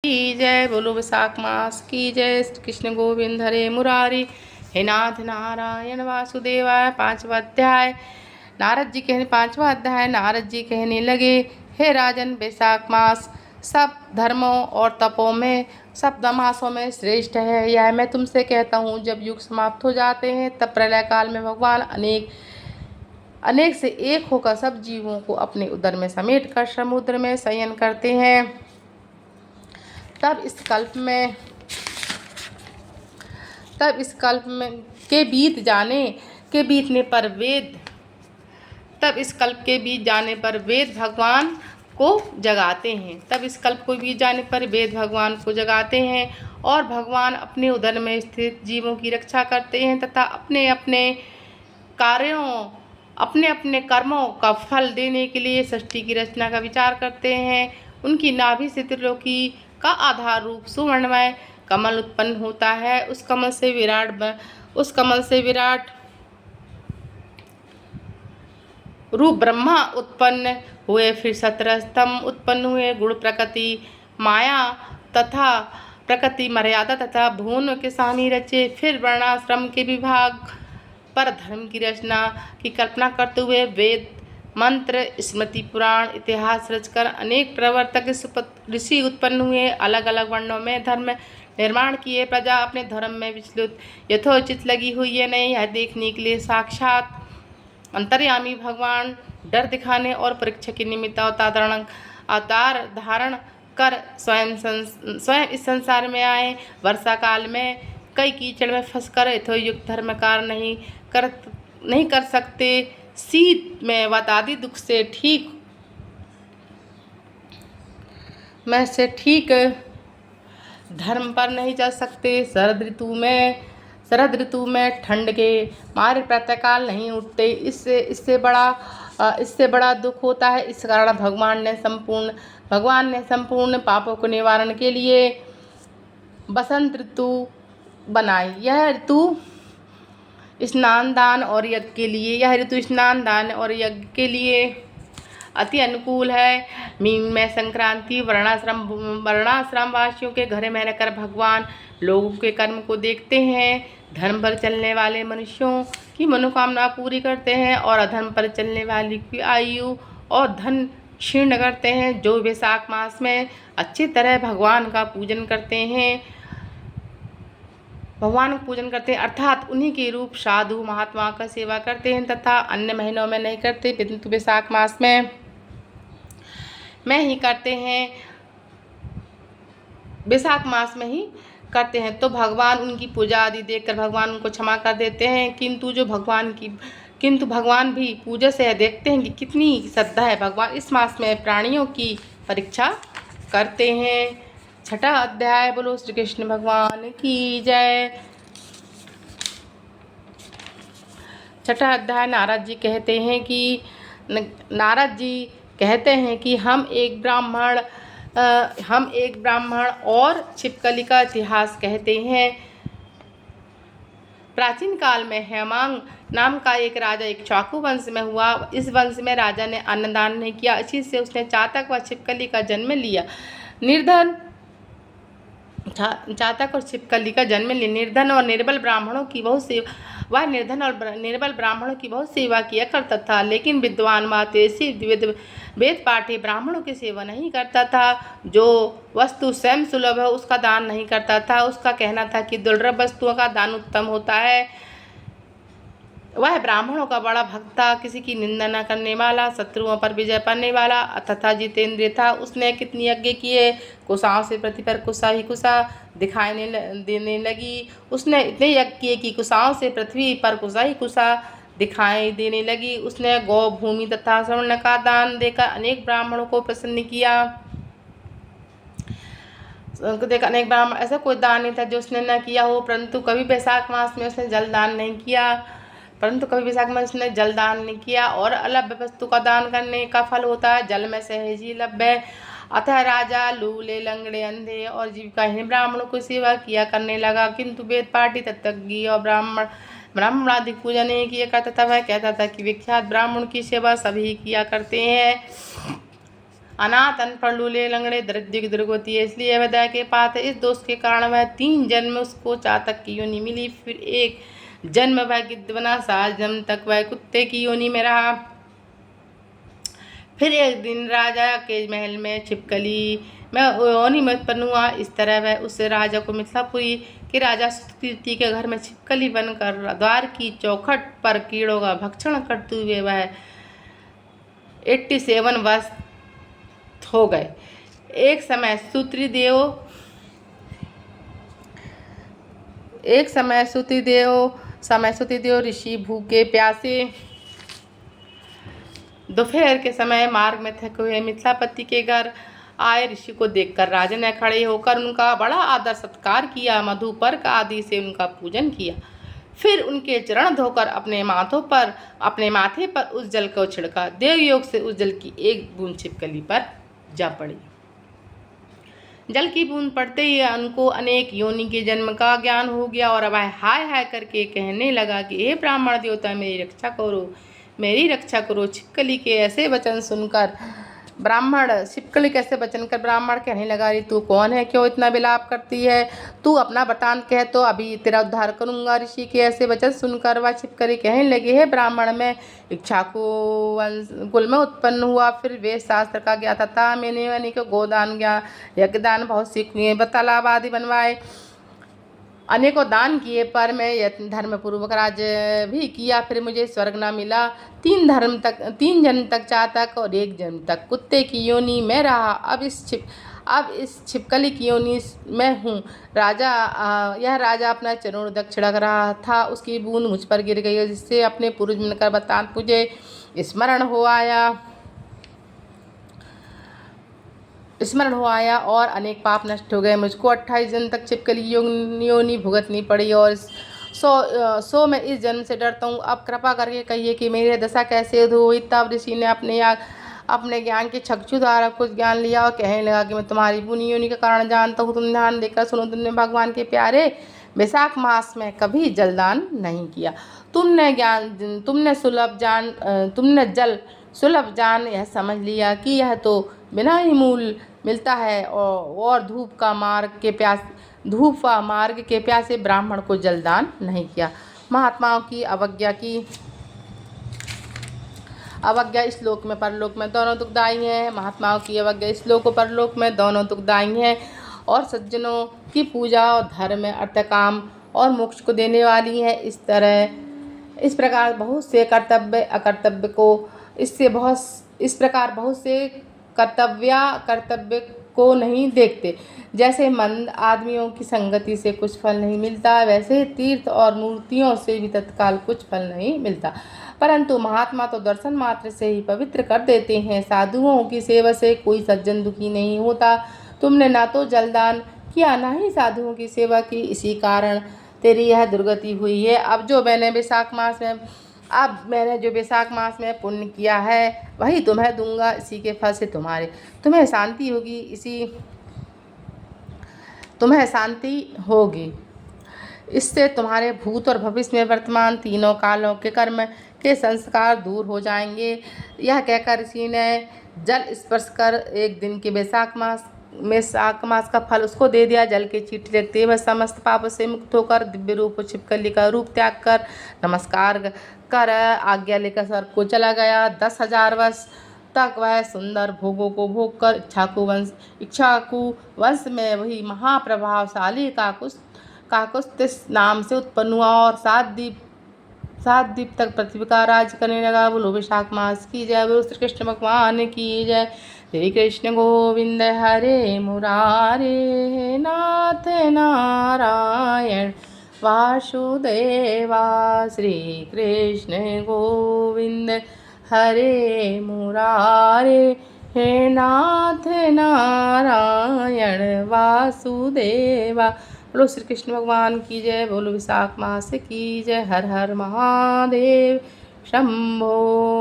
की जय। बोलो वैशाख मास की जय। कृष्ण गोविंद हरे मुरारी, हे नाथ नारायण वासुदेवाय। पांचवा अध्याय। नारद जी कहने पांचवा अध्याय नारद जी कहने लगे, हे राजन, वैशाख मास सब धर्मों और तपों में, सब मासों में श्रेष्ठ है। यह मैं तुमसे कहता हूँ। जब युग समाप्त हो जाते हैं तब प्रलय काल में भगवान अनेक से एक होकर सब जीवों को अपने उदर में समेट कर समुद्र में शयन करते हैं। तब इस कल्प में के बीत जाने पर वेद भगवान को जगाते हैं और भगवान अपने उदर में स्थित जीवों की रक्षा करते हैं तथा अपने अपने कर्मों का फल देने के लिए सृष्टि की रचना का विचार करते हैं। उनकी नाभि से त्रिलोकी का आधार रूप सुवर्णमय कमल उत्पन्न होता है। उस कमल से विराट रूप ब्रह्मा उत्पन्न हुए। फिर 17 स्तंभ उत्पन्न हुए। गुण, प्रकृति, माया तथा प्रकृति मर्यादा तथा भुवन के स्वामी रचे। फिर वर्णाश्रम के विभाग पर धर्म की रचना की कल्पना करते हुए वेद, मंत्र, स्मृति, पुराण, इतिहास रचकर अनेक प्रवर्तक ऋषि उत्पन्न हुए। अलग अलग वर्णों में धर्म निर्माण किए। प्रजा अपने धर्म में विचलित यथोचित लगी हुई है नहीं, यह देखने के लिए साक्षात अंतर्यामी भगवान डर दिखाने और परीक्षा के निमित्त अवतार धारण कर स्वयं इस संसार में आए। वर्षा काल में कई कीचड़ में फंसकर यथोयुक्त धर्म कार्य नहीं कर सकते। शीत में वातादि दुख से ठीक धर्म पर नहीं चल सकते। शरद ऋतु में ठंड के मारे प्रातःकाल नहीं उठते। इससे बड़ा दुख होता है। इस कारण भगवान ने संपूर्ण पापों को निवारण के लिए बसंत ऋतु बनाई। यह ऋतु स्नान दान और यज्ञ के लिए अति अनुकूल है। मीन में संक्रांति वर्णाश्रम वासियों के घर में रहकर भगवान लोगों के कर्म को देखते हैं। धर्म पर चलने वाले मनुष्यों की मनोकामना पूरी करते हैं और अधर्म पर चलने वाली की आयु और धन क्षीण करते हैं। जो वैशाख मास में अच्छी तरह भगवान का पूजन करते हैं अर्थात उन्हीं के रूप साधु महात्मा का सेवा करते हैं तथा अन्य महीनों में नहीं करते, किंतु वैशाख मास में ही करते हैं। तो भगवान उनकी पूजा आदि देखकर भगवान उनको क्षमा कर देते हैं। किंतु भगवान भी पूजा से देखते हैं कि कितनी श्रद्धा है। भगवान इस मास में प्राणियों की परीक्षा करते हैं। छठा अध्याय। बोलो श्री कृष्ण भगवान की जय। छठा अध्याय। नारद जी कहते हैं कि हम एक ब्राह्मण और छिपकली का इतिहास कहते हैं। प्राचीन काल में हेमांग नाम का एक राजा इक्ष्वाकु वंश में हुआ। इस वंश में राजा ने अन्नदान नहीं किया। इसी से उसने चातक व छिपकली का जन्म लिया। निर्धन और निर्बल ब्राह्मणों की बहुत सेवा किया करता था, लेकिन विद्वान व तेजस्वी वेद पाठी ब्राह्मणों की सेवा नहीं करता था। जो वस्तु स्वयं सुलभ है उसका दान नहीं करता था। उसका कहना था कि दुर्लभ वस्तुओं का दान उत्तम होता है। वह ब्राह्मणों का बड़ा भक्त था, किसी की निंदा न करने वाला, शत्रुओं पर विजय पाने वाला तथा जितेंद्रिय था। उसने कितनी यज्ञ किए, कुशाओं से पृथ्वी पर कुशा दिखाई देने लगी। उसने इतने यज्ञ किए कि कुशाओं से पृथ्वी पर कुशा दिखाई देने लगी। उसने गौ, भूमि तथा स्वर्ण का दान देकर अनेक ब्राह्मणों को प्रसन्न किया। अनेक ब्राह्मण ऐसा कोई दान नहीं था जो उसने न किया हो। परंतु कभी वैशाख मास में उसने जलदान नहीं किया। और अलभ्य वस्तु का दान करने का फल होता है जल में सहज ही लभ्य। अतः राजा लूले, लंगड़े, अंधे और जीविकाहीन ब्राह्मणों को सेवा किया करने लगा, किंतु वेद पाठी, तत्वज्ञ और ब्राह्मण आदि पूजा नहीं किया करता था। वह कहता था कि विख्यात ब्राह्मण की सेवा सभी किया करते हैं। अनाथ अनपढ़ लूले लंगड़े दरिद्र की दुर्गति है, इसलिए वह के पात है। इस दोष के कारण वह 3 जन्म उसको चातक की योनि मिली, फिर एक जन्म वह गिद्ध बना, 7 जन्म तक वह कुत्ते की योनि में रहा। फिर एक दिन राजा के महल में छिपकली में योनि में उत्पन्न हुआ। इस तरह वह उस राजा को मिथिलापुरी के राजा सुकृति के घर में छिपकली बनकर द्वार की चौखट पर कीड़ों का भक्षण करते हुए वह 87 वर्ष हो गए। एक समय सुतिदेव ऋषि भूखे प्यासे दोपहर के समय मार्ग में थके हुए मिथिलापति के घर आए। ऋषि को देखकर राजा ने खड़े होकर उनका बड़ा आदर सत्कार किया, मधुपर्क आदि से उनका पूजन किया। फिर उनके चरण धोकर अपने माथे पर उस जल को छिड़का। देवयोग से उस जल की एक बूंद छिपकली पर जा पड़ी। जल की बूंद पड़ते ही उनको अनेक योनि के जन्म का ज्ञान हो गया और वह हाय हाय करके कहने लगा कि हे ब्राह्मण देवता, मेरी रक्षा करो। छिपकली के ऐसे वचन सुनकर ब्राह्मण कहने लगा, रे तू कौन है, क्यों इतना विलाप करती है? तू अपना वृतांत कह तो अभी तेरा उद्धार करूंगा। ऋषि के ऐसे वचन सुनकर वह छिपकली कहने लगी, हे ब्राह्मण, मैं इक्ष्वाकु कुल में उत्पन्न हुआ, फिर वेद शास्त्र का ज्ञाता था। मैंने अनेक गोदान यज्ञदान बहुत सी तालाब आदि बनवाए, अनेकों दान किए, पर मैं धर्म पूर्वक राज्य भी किया, फिर मुझे स्वर्ग न मिला। 3 जन्म तक चातक और 1 जन्म तक कुत्ते की योनि में रहा। अब इस छिपकली की योनि में हूँ। यह राजा अपना चरणोदक छिड़क रहा था, उसकी बूंद मुझ पर गिर गई, जिससे अपने पूर्वज मिलकर वृत्तांत मुझे स्मरण हो आया और अनेक पाप नष्ट हो गए। मुझको 28 जन्म तक छिपकली योनि भुगतनी पड़ी और सो मैं इस जन्म से डरता हूँ। अब कृपा करके कहिए कि मेरी दशा कैसे हुई। तब ऋषि ने अपने ज्ञान के चक्षु द्वारा कुछ ज्ञान लिया और कहने लगा कि मैं तुम्हारी बुरी योनि का कारण जानता हूँ। तुम ध्यान देकर सुनो। तुमने भगवान के प्यारे वैशाख मास में कभी जलदान नहीं किया। तुमने जल सुलभ जान यह समझ लिया कि यह तो बिना ही मूल मिलता है और धूप व मार्ग के प्यासे ब्राह्मण को जलदान नहीं किया। महात्माओं की अवज्ञा इस लोक में परलोक में दोनों दुखदायी है। महात्माओं की अवज्ञा इस लोक और परलोक में दोनों दुखदायी है और सज्जनों की पूजा और धर्म अर्थ काम और मोक्ष को देने वाली है। इस प्रकार बहुत से कर्तव्य को नहीं देखते। जैसे मंद आदमियों की संगति से कुछ फल नहीं मिलता, वैसे तीर्थ और मूर्तियों से भी तत्काल कुछ फल नहीं मिलता, परंतु महात्मा तो दर्शन मात्र से ही पवित्र कर देते हैं। साधुओं की सेवा से कोई सज्जन दुखी नहीं होता। तुमने ना तो जलदान किया, ना ही साधुओं की सेवा की, इसी कारण तेरी यह दुर्गति हुई है। अब जो मैंने वैशाख मास में पुण्य किया है वही तुम्हें दूंगा। इसी के फल से तुम्हें शांति होगी। इससे तुम्हारे भूत और भविष्य में वर्तमान तीनों कालों के कर्म के संस्कार दूर हो जाएंगे। यह कहकर ऋषि ने जल स्पर्श कर एक दिन के वैशाख मास का फल उसको दे दिया। जल के चींटी लगते वह समस्त पापों से मुक्त होकर दिव्य रूप छिपकली का रूप त्याग कर नमस्कार कर आज्ञा लेकर स्वर्ग को चला गया। 10,000 वर्ष तक वह सुंदर भोगों को भोग कर इक्ष्वाकु वंश में वही महाप्रभावशाली काकुस्थिस नाम से उत्पन्न हुआ और 7 द्वीप तक पृथ्वी का राज करने लगा। बोलो वैशाख मास की जय। बोलो श्री कृष्ण भगवान की जय। श्री कृष्ण गोविंद हरे मुरारे नाथ नारायण वासुदेवा। श्री कृष्ण गोविंद हरे मुरारे हे नाथ नारायण वासुदेवा। बोलो श्री कृष्ण भगवान की जय। बोलो वैशाख मास की जय। हर हर महादेव शंभो।